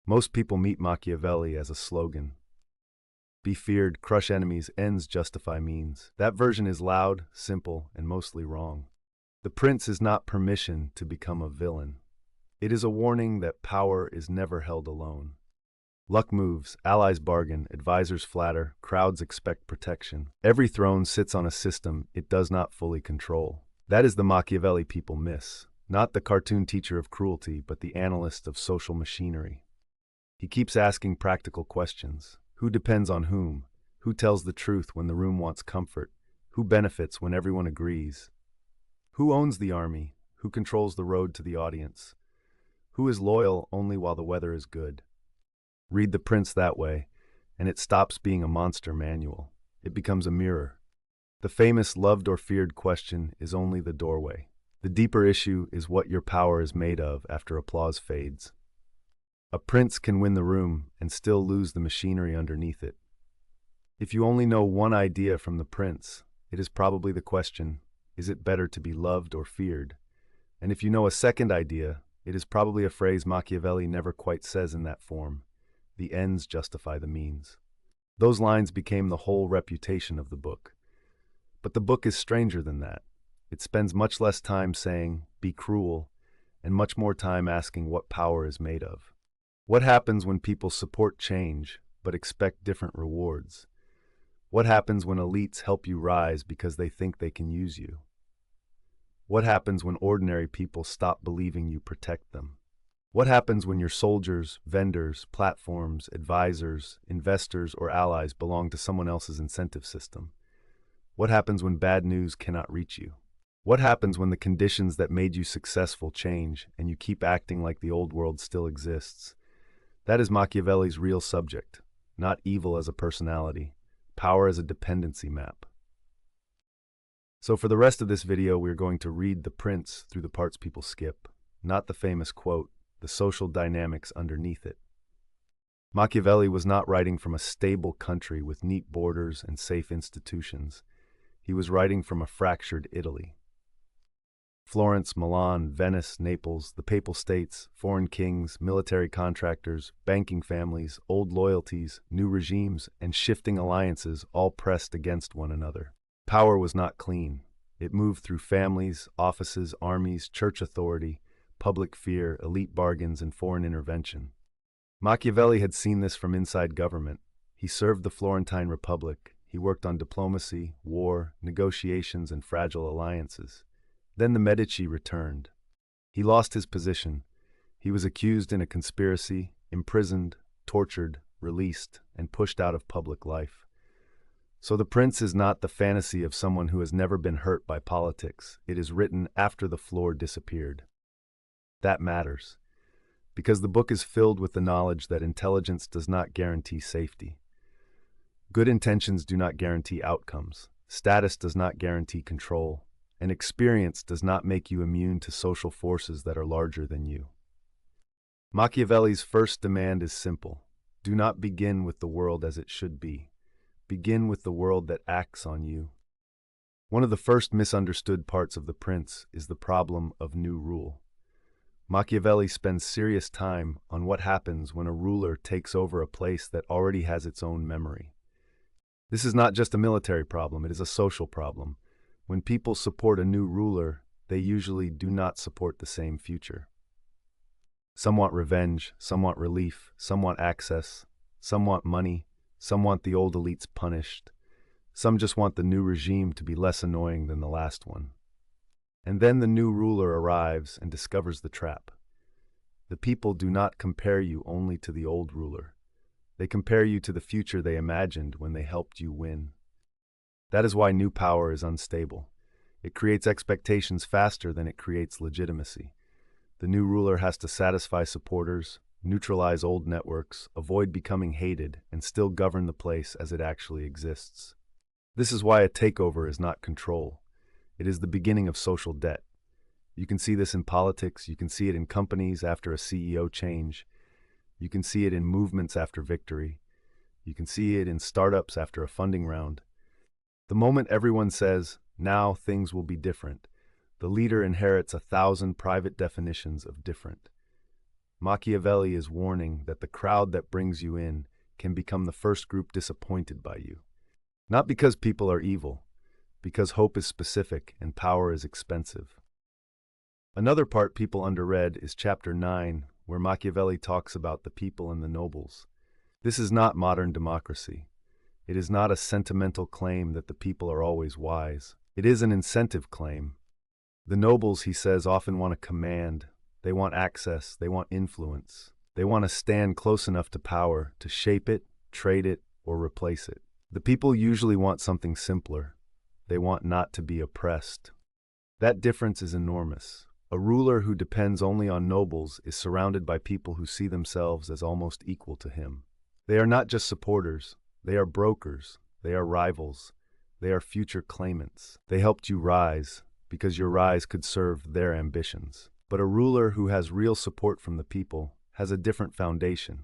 Most people meet Machiavelli as a slogan. Be feared, crush enemies, ends justify means. That version is loud, simple, and mostly wrong. The prince is not permission to become a villain. It is a warning that power is never held alone. Luck moves, allies bargain, advisors flatter, crowds expect protection. Every throne sits on a system it does not fully control. That is the Machiavelli people miss. Not the cartoon teacher of cruelty, but the analyst of social machinery. He keeps asking practical questions. Who depends on whom? Who tells the truth when the room wants comfort? Who benefits when everyone agrees? Who owns the army? Who controls the road to the audience? Who is loyal only while the weather is good? Read The Prince that way, and it stops being a monster manual. It becomes a mirror. The famous loved or feared question is only the doorway. The deeper issue is what your power is made of after applause fades. A prince can win the room and still lose the machinery underneath it. If you only know one idea from The Prince, it is probably the question, is it better to be loved or feared? And if you know a second idea, it is probably a phrase Machiavelli never quite says in that form. The ends justify the means. Those lines became the whole reputation of the book. But the book is stranger than that. It spends much less time saying, be cruel, and much more time asking what power is made of. What happens when people support change, but expect different rewards? What happens when elites help you rise because they think they can use you? What happens when ordinary people stop believing you protect them? What happens when your soldiers, vendors, platforms, advisors, investors, or allies belong to someone else's incentive system? What happens when bad news cannot reach you? What happens when the conditions that made you successful change and you keep acting like the old world still exists? That is Machiavelli's real subject, not evil as a personality, power as a dependency map. So for the rest of this video, we're going to read The Prince through the parts people skip, not the famous quote, the social dynamics underneath it. Machiavelli was not writing from a stable country with neat borders and safe institutions. He was writing from a fractured Italy. Florence, Milan, Venice, Naples, the Papal States, foreign kings, military contractors, banking families, old loyalties, new regimes, and shifting alliances all pressed against one another. Power was not clean. It moved through families, offices, armies, church authority, public fear, elite bargains, and foreign intervention. Machiavelli had seen this from inside government. He served the Florentine Republic. He worked on diplomacy, war, negotiations, and fragile alliances. Then the Medici returned. He lost his position. He was accused in a conspiracy, imprisoned, tortured, released, and pushed out of public life. So The Prince is not the fantasy of someone who has never been hurt by politics. It is written after the floor disappeared. That matters, because the book is filled with the knowledge that intelligence does not guarantee safety. Good intentions do not guarantee outcomes. Status does not guarantee control. And experience does not make you immune to social forces that are larger than you. Machiavelli's first demand is simple. Do not begin with the world as it should be. Begin with the world that acts on you. One of the first misunderstood parts of The Prince is the problem of new rule. Machiavelli spends serious time on what happens when a ruler takes over a place that already has its own memory. This is not just a military problem, it is a social problem. When people support a new ruler, they usually do not support the same future. Some want revenge, some want relief, some want access, some want money, some want the old elites punished, some just want the new regime to be less annoying than the last one. And then the new ruler arrives and discovers the trap. The people do not compare you only to the old ruler. They compare you to the future they imagined when they helped you win. That is why new power is unstable. It creates expectations faster than it creates legitimacy. The new ruler has to satisfy supporters, neutralize old networks, avoid becoming hated, and still govern the place as it actually exists. This is why a takeover is not control. It is the beginning of social debt. You can see this in politics, you can see it in companies after a CEO change, you can see it in movements after victory, you can see it in startups after a funding round. The moment everyone says, now things will be different, the leader inherits 1,000 private definitions of different. Machiavelli is warning that the crowd that brings you in can become the first group disappointed by you. Not because people are evil, because hope is specific and power is expensive. Another part people underread is Chapter 9, where Machiavelli talks about the people and the nobles. This is not modern democracy. It is not a sentimental claim that the people are always wise. It is an incentive claim. The nobles, he says, often want to command. They want access. They want influence. They want to stand close enough to power to shape it, trade it, or replace it. The people usually want something simpler. They want not to be oppressed. That difference is enormous. A ruler who depends only on nobles is surrounded by people who see themselves as almost equal to him. They are not just supporters. They are brokers. They are rivals. They are future claimants. They helped you rise because your rise could serve their ambitions. But a ruler who has real support from the people has a different foundation,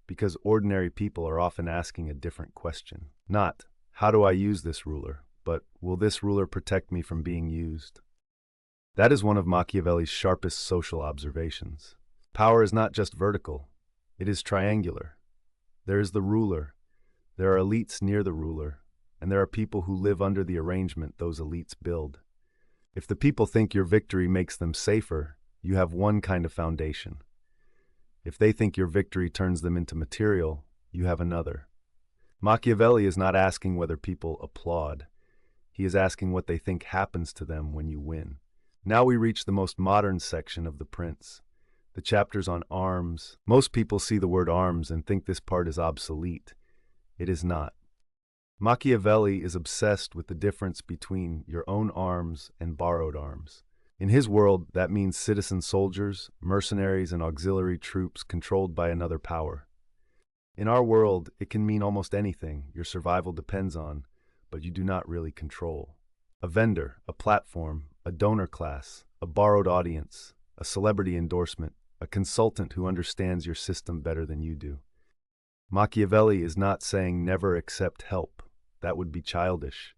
because ordinary people are often asking a different question. Not, how do I use this ruler, but will this ruler protect me from being used? That is one of Machiavelli's sharpest social observations. Power is not just vertical, it is triangular. There is the ruler, there are elites near the ruler, and there are people who live under the arrangement those elites build. If the people think your victory makes them safer, you have one kind of foundation. If they think your victory turns them into material, you have another. Machiavelli is not asking whether people applaud. He is asking what they think happens to them when you win. Now we reach the most modern section of The Prince, the chapters on arms. Most people see the word arms and think this part is obsolete. It is not. Machiavelli is obsessed with the difference between your own arms and borrowed arms. In his world, that means citizen soldiers, mercenaries, and auxiliary troops controlled by another power. In our world, it can mean almost anything your survival depends on, but you do not really control. A vendor, a platform, a donor class, a borrowed audience, a celebrity endorsement, a consultant who understands your system better than you do. Machiavelli is not saying never accept help. That would be childish.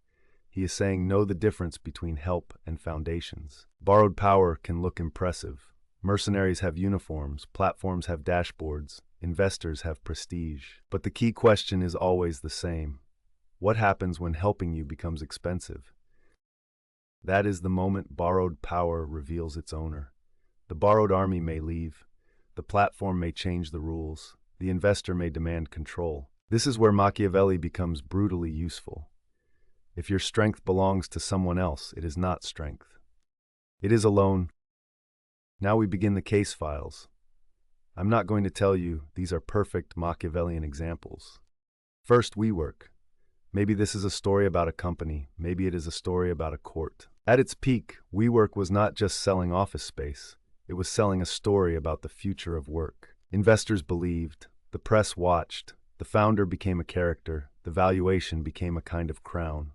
He is saying know the difference between help and foundations. Borrowed power can look impressive. Mercenaries have uniforms, platforms have dashboards, investors have prestige. But the key question is always the same. What happens when helping you becomes expensive? That is the moment borrowed power reveals its owner. The borrowed army may leave. The platform may change the rules. The investor may demand control. This is where Machiavelli becomes brutally useful. If your strength belongs to someone else, it is not strength. It is a loan. Now we begin the case files. I'm not going to tell you these are perfect Machiavellian examples. First, WeWork. Maybe this is a story about a company. Maybe it is a story about a court. At its peak, WeWork was not just selling office space. It was selling a story about the future of work. Investors believed. The press watched. The founder became a character. The valuation became a kind of crown.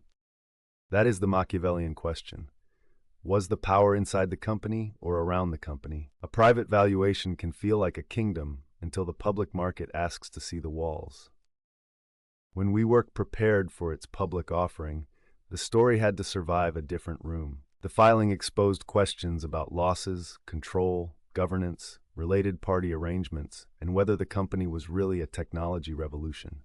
That is the Machiavellian question. Was the power inside the company or around the company? A private valuation can feel like a kingdom until the public market asks to see the walls. When WeWork prepared for its public offering, the story had to survive a different room. The filing exposed questions about losses, control, governance, related party arrangements, and whether the company was really a technology revolution.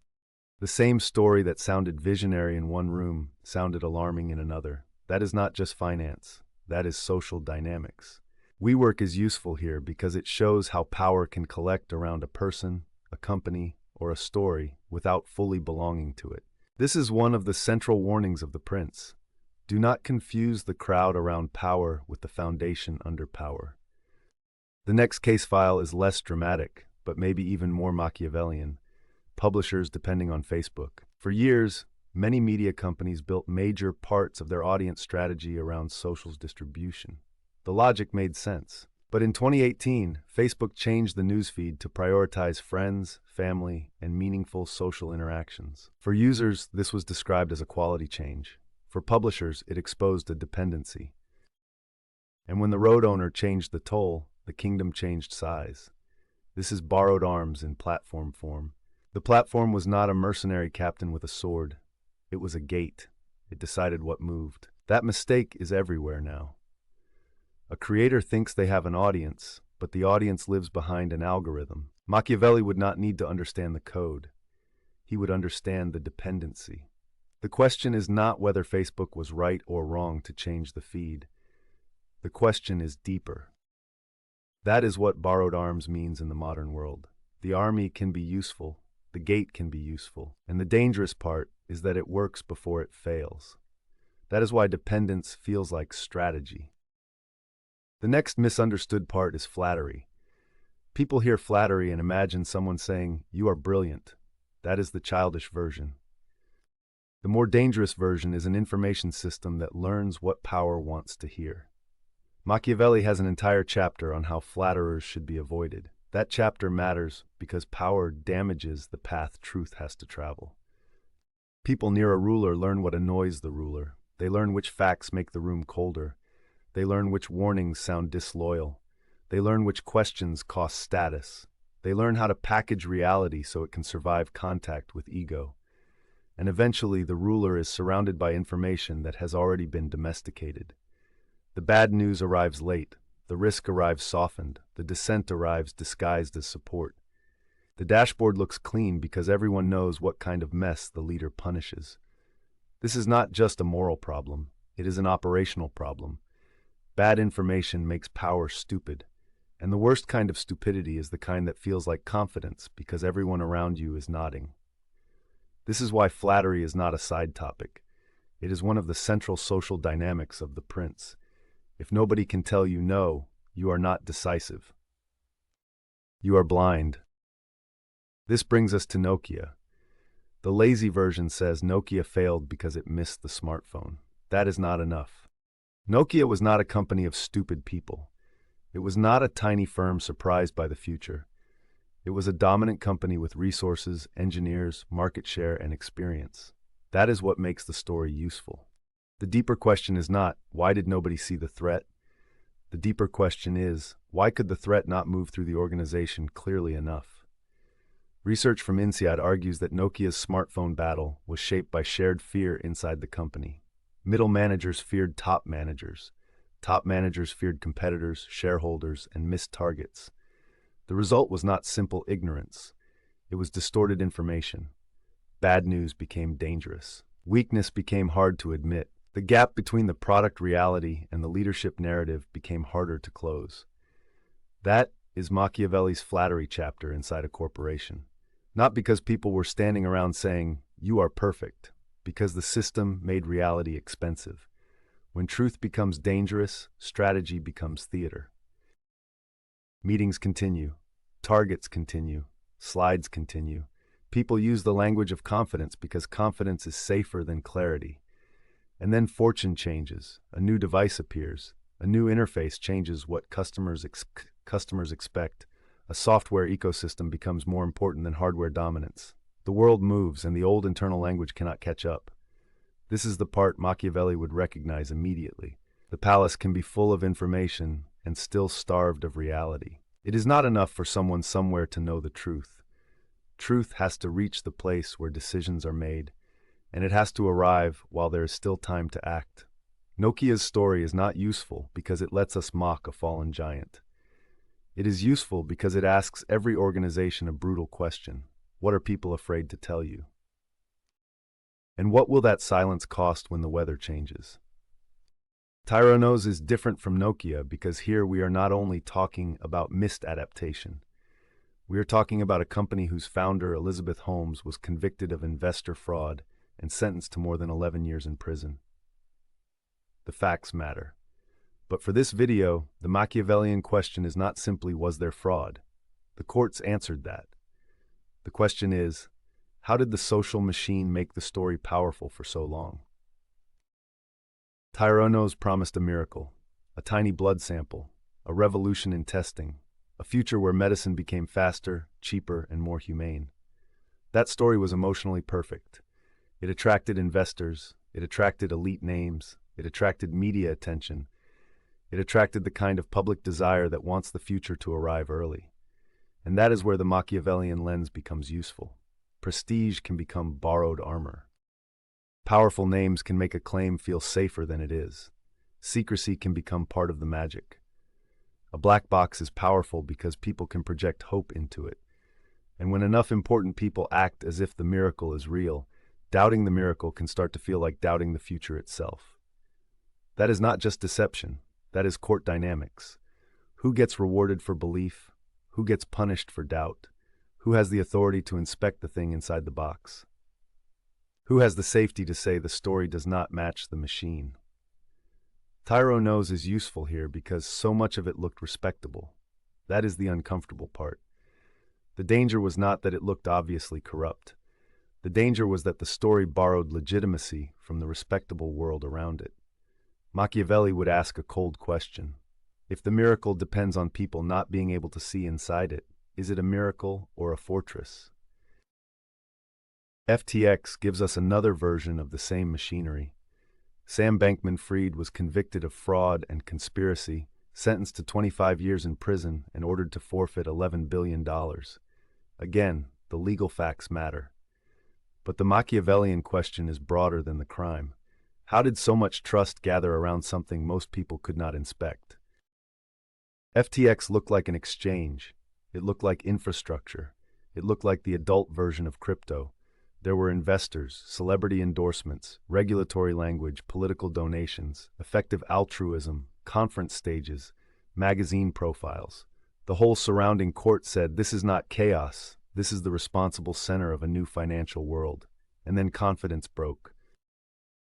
The same story that sounded visionary in one room sounded alarming in another. That is not just finance. That is social dynamics. WeWork is useful here because it shows how power can collect around a person, a company, or a story without fully belonging to it. This is one of the central warnings of The Prince. Do not confuse the crowd around power with the foundation under power. The next case file is less dramatic, but maybe even more Machiavellian. Publishers depending on Facebook. For years, many media companies built major parts of their audience strategy around social distribution. The logic made sense. But in 2018, Facebook changed the newsfeed to prioritize friends, family, and meaningful social interactions. For users, this was described as a quality change. For publishers, it exposed a dependency. And when the road owner changed the toll, the kingdom changed size. This is borrowed arms in platform form. The platform was not a mercenary captain with a sword. It was a gate. It decided what moved. That mistake is everywhere now. A creator thinks they have an audience, but the audience lives behind an algorithm. Machiavelli would not need to understand the code. He would understand the dependency. The question is not whether Facebook was right or wrong to change the feed. The question is deeper. That is what borrowed arms means in the modern world. The army can be useful, the gate can be useful, and the dangerous part is that it works before it fails. That is why dependence feels like strategy. The next misunderstood part is flattery. People hear flattery and imagine someone saying, "You are brilliant." That is the childish version. The more dangerous version is an information system that learns what power wants to hear. Machiavelli has an entire chapter on how flatterers should be avoided. That chapter matters because power damages the path truth has to travel. People near a ruler learn what annoys the ruler. They learn which facts make the room colder. They learn which warnings sound disloyal. They learn which questions cost status. They learn how to package reality so it can survive contact with ego. And eventually the ruler is surrounded by information that has already been domesticated. The bad news arrives late, the risk arrives softened, the dissent arrives disguised as support. The dashboard looks clean because everyone knows what kind of mess the leader punishes. This is not just a moral problem, it is an operational problem. Bad information makes power stupid, and the worst kind of stupidity is the kind that feels like confidence because everyone around you is nodding. This is why flattery is not a side topic. It is one of the central social dynamics of the prince. If nobody can tell you no, you are not decisive. You are blind. This brings us to Nokia. The lazy version says Nokia failed because it missed the smartphone. That is not enough. Nokia was not a company of stupid people. It was not a tiny firm surprised by the future. It was a dominant company with resources, engineers, market share, and experience. That is what makes the story useful. The deeper question is not, why did nobody see the threat? The deeper question is, why could the threat not move through the organization clearly enough? Research from INSEAD argues that Nokia's smartphone battle was shaped by shared fear inside the company. Middle managers feared top managers. Top managers feared competitors, shareholders, and missed targets. The result was not simple ignorance. It was distorted information. Bad news became dangerous. Weakness became hard to admit. The gap between the product reality and the leadership narrative became harder to close. That is Machiavelli's flattery chapter inside a corporation. Not because people were standing around saying, "You are perfect," because the system made reality expensive. When truth becomes dangerous, strategy becomes theater. Meetings continue. Targets continue. Slides continue. People use the language of confidence because confidence is safer than clarity. And then fortune changes, a new device appears, a new interface changes what customers expect, a software ecosystem becomes more important than hardware dominance. The world moves and the old internal language cannot catch up. This is the part Machiavelli would recognize immediately. The palace can be full of information and still starved of reality. It is not enough for someone somewhere to know the truth. Truth has to reach the place where decisions are made, and it has to arrive while there is still time to act. Nokia's story is not useful because it lets us mock a fallen giant. It is useful because it asks every organization a brutal question. What are people afraid to tell you? And what will that silence cost when the weather changes? Theranos is different from Nokia because here we are not only talking about missed adaptation. We are talking about a company whose founder, Elizabeth Holmes, was convicted of investor fraud and sentenced to more than 11 years in prison. The facts matter. But for this video, the Machiavellian question is not simply, was there fraud? The courts answered that. The question is, how did the social machine make the story powerful for so long? Theranos promised a miracle, a tiny blood sample, a revolution in testing, a future where medicine became faster, cheaper, and more humane. That story was emotionally perfect. It attracted investors, it attracted elite names, it attracted media attention, it attracted the kind of public desire that wants the future to arrive early. And that is where the Machiavellian lens becomes useful. Prestige can become borrowed armor. Powerful names can make a claim feel safer than it is. Secrecy can become part of the magic. A black box is powerful because people can project hope into it. And when enough important people act as if the miracle is real, doubting the miracle can start to feel like doubting the future itself. That is not just deception, that is court dynamics. Who gets rewarded for belief? Who gets punished for doubt? Who has the authority to inspect the thing inside the box? Who has the safety to say the story does not match the machine? Theranos is useful here because so much of it looked respectable. That is the uncomfortable part. The danger was not that it looked obviously corrupt. The danger was that the story borrowed legitimacy from the respectable world around it. Machiavelli would ask a cold question. If the miracle depends on people not being able to see inside it, is it a miracle or a fortress? FTX gives us another version of the same machinery. Sam Bankman-Fried was convicted of fraud and conspiracy, sentenced to 25 years in prison, and ordered to forfeit $11 billion. Again, the legal facts matter. But the Machiavellian question is broader than the crime. How did so much trust gather around something most people could not inspect? FTX looked like an exchange. It looked like infrastructure. It looked like the adult version of crypto. There were investors, celebrity endorsements, regulatory language, political donations, effective altruism, conference stages, magazine profiles. The whole surrounding court said, this is not chaos, this is the responsible center of a new financial world. And then confidence broke.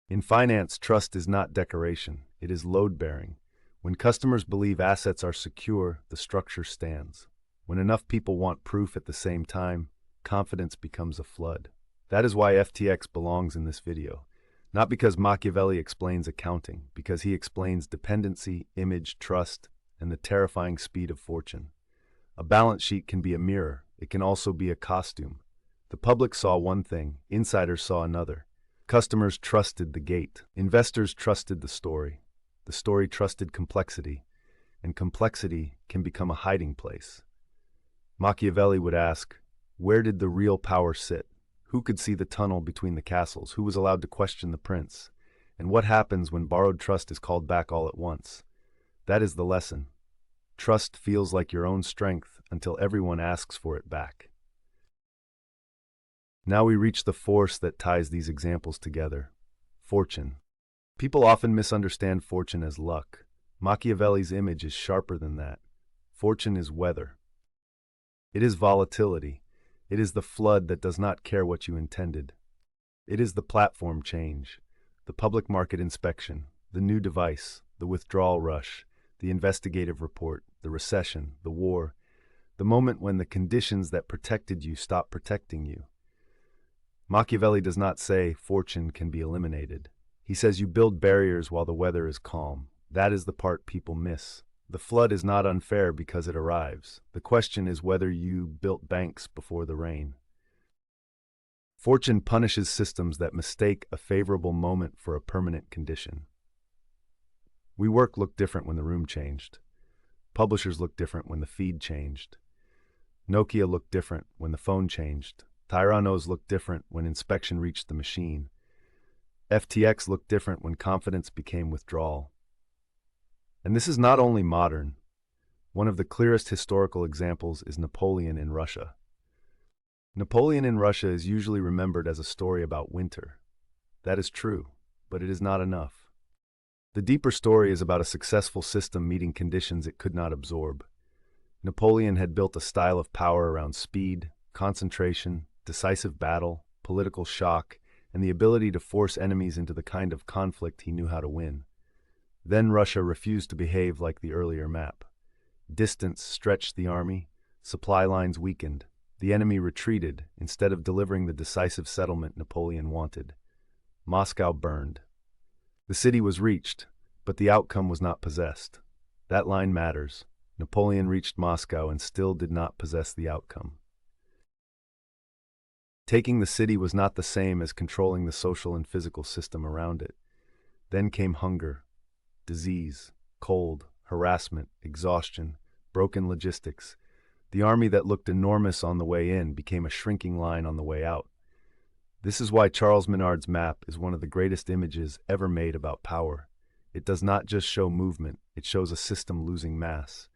In finance, trust is not decoration, it is load-bearing. When customers believe assets are secure, the structure stands. When enough people want proof at the same time, confidence becomes a flood. That is why FTX belongs in this video. Not because Machiavelli explains accounting, because he explains dependency, image, trust, and the terrifying speed of fortune. A balance sheet can be a mirror. It can also be a costume. The public saw one thing, insiders saw another. Customers trusted the gate. Investors trusted the story. The story trusted complexity, and complexity can become a hiding place. Machiavelli would ask, where did the real power sit? Who could see the tunnel between the castles? Who was allowed to question the prince? And what happens when borrowed trust is called back all at once? That is the lesson. Trust feels like your own strength until everyone asks for it back. Now we reach the force that ties these examples together. Fortune. People often misunderstand fortune as luck. Machiavelli's image is sharper than that. Fortune is weather. It is volatility. It is the flood that does not care what you intended. It is the platform change, the public market inspection, the new device, the withdrawal rush, the investigative report, the recession, the war, the moment when the conditions that protected you stop protecting you. Machiavelli does not say fortune can be eliminated. He says you build barriers while the weather is calm. That is the part people miss. The flood is not unfair because it arrives. The question is whether you built banks before the rain. Fortune punishes systems that mistake a favorable moment for a permanent condition. WeWork looked different when the room changed. Publishers looked different when the feed changed. Nokia looked different when the phone changed. Theranos looked different when inspection reached the machine. FTX looked different when confidence became withdrawal. And this is not only modern. One of the clearest historical examples is Napoleon in Russia. Napoleon in Russia is usually remembered as a story about winter. That is true, but it is not enough. The deeper story is about a successful system meeting conditions it could not absorb. Napoleon had built a style of power around speed, concentration, decisive battle, political shock, and the ability to force enemies into the kind of conflict he knew how to win. Then Russia refused to behave like the earlier map. Distance stretched the army, supply lines weakened, the enemy retreated instead of delivering the decisive settlement Napoleon wanted. Moscow burned. The city was reached, but the outcome was not possessed. That line matters. Napoleon reached Moscow and still did not possess the outcome. Taking the city was not the same as controlling the social and physical system around it. Then came hunger, disease, cold, harassment, exhaustion, broken logistics. The army that looked enormous on the way in became a shrinking line on the way out. This is why Charles Minard's map is one of the greatest images ever made about power. It does not just show movement, it shows a system losing mass.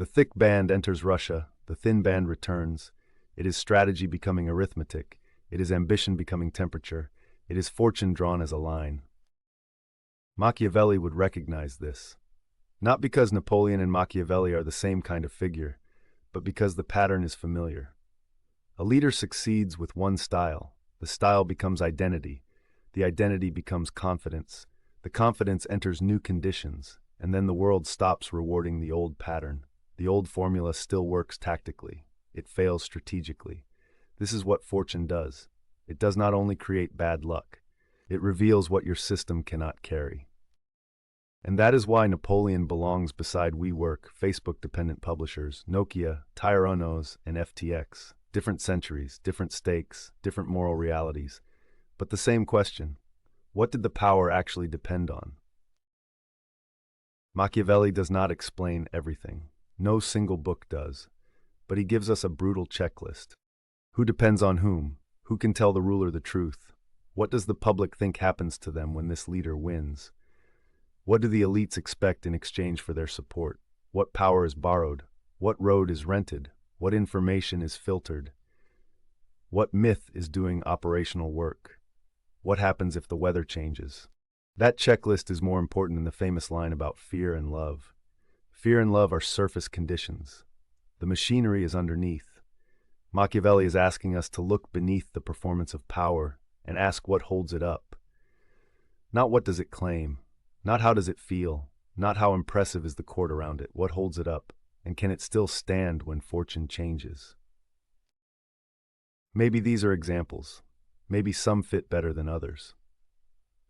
The thick band enters Russia, the thin band returns. It is strategy becoming arithmetic. It is ambition becoming temperature. It is fortune drawn as a line. Machiavelli would recognize this. Not because Napoleon and Machiavelli are the same kind of figure, but because the pattern is familiar. A leader succeeds with one style. The style becomes identity. The identity becomes confidence. The confidence enters new conditions, and then the world stops rewarding the old pattern. The old formula still works tactically. It fails strategically. This is what fortune does. It does not only create bad luck. It reveals what your system cannot carry. And that is why Napoleon belongs beside WeWork, Facebook-dependent publishers, Nokia, Theranos, and FTX. Different centuries, different stakes, different moral realities. But the same question: what did the power actually depend on? Machiavelli does not explain everything. No single book does. But he gives us a brutal checklist. Who depends on whom? Who can tell the ruler the truth? What does the public think happens to them when this leader wins? What do the elites expect in exchange for their support? What power is borrowed? What road is rented? What information is filtered? What myth is doing operational work? What happens if the weather changes? That checklist is more important than the famous line about fear and love. Fear and love are surface conditions. The machinery is underneath. Machiavelli is asking us to look beneath the performance of power and ask what holds it up. Not what does it claim, not how does it feel, not how impressive is the court around it, what holds it up, and can it still stand when fortune changes? Maybe these are examples. Maybe some fit better than others.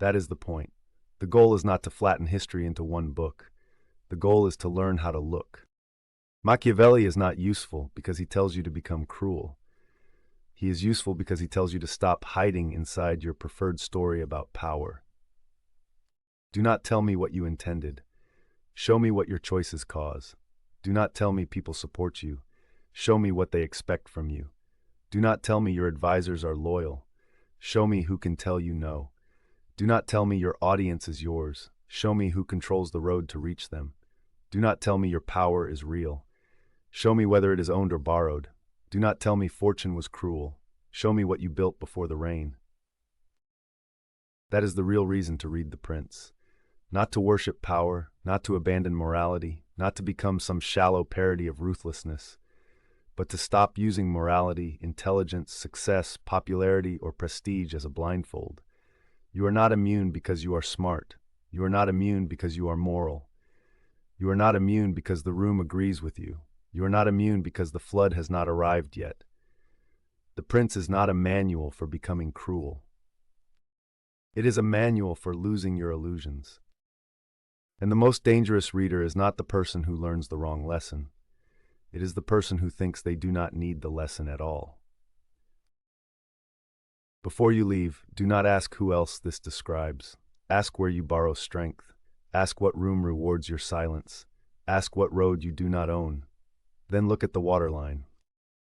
That is the point. The goal is not to flatten history into one book. The goal is to learn how to look. Machiavelli is not useful because he tells you to become cruel. He is useful because he tells you to stop hiding inside your preferred story about power. Do not tell me what you intended. Show me what your choices cause. Do not tell me people support you. Show me what they expect from you. Do not tell me your advisors are loyal. Show me who can tell you no. Do not tell me your audience is yours. Show me who controls the road to reach them. Do not tell me your power is real. Show me whether it is owned or borrowed. Do not tell me fortune was cruel. Show me what you built before the rain. That is the real reason to read The Prince. Not to worship power, not to abandon morality, not to become some shallow parody of ruthlessness, but to stop using morality, intelligence, success, popularity, or prestige as a blindfold. You are not immune because you are smart. You are not immune because you are moral. You are not immune because the room agrees with you. You are not immune because the flood has not arrived yet. The Prince is not a manual for becoming cruel. It is a manual for losing your illusions. And the most dangerous reader is not the person who learns the wrong lesson. It is the person who thinks they do not need the lesson at all. Before you leave, do not ask who else this describes. Ask where you borrow strength. Ask what room rewards your silence. Ask what road you do not own. Then look at the waterline.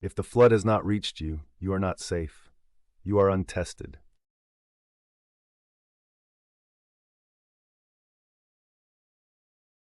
If the flood has not reached you, you are not safe. You are untested.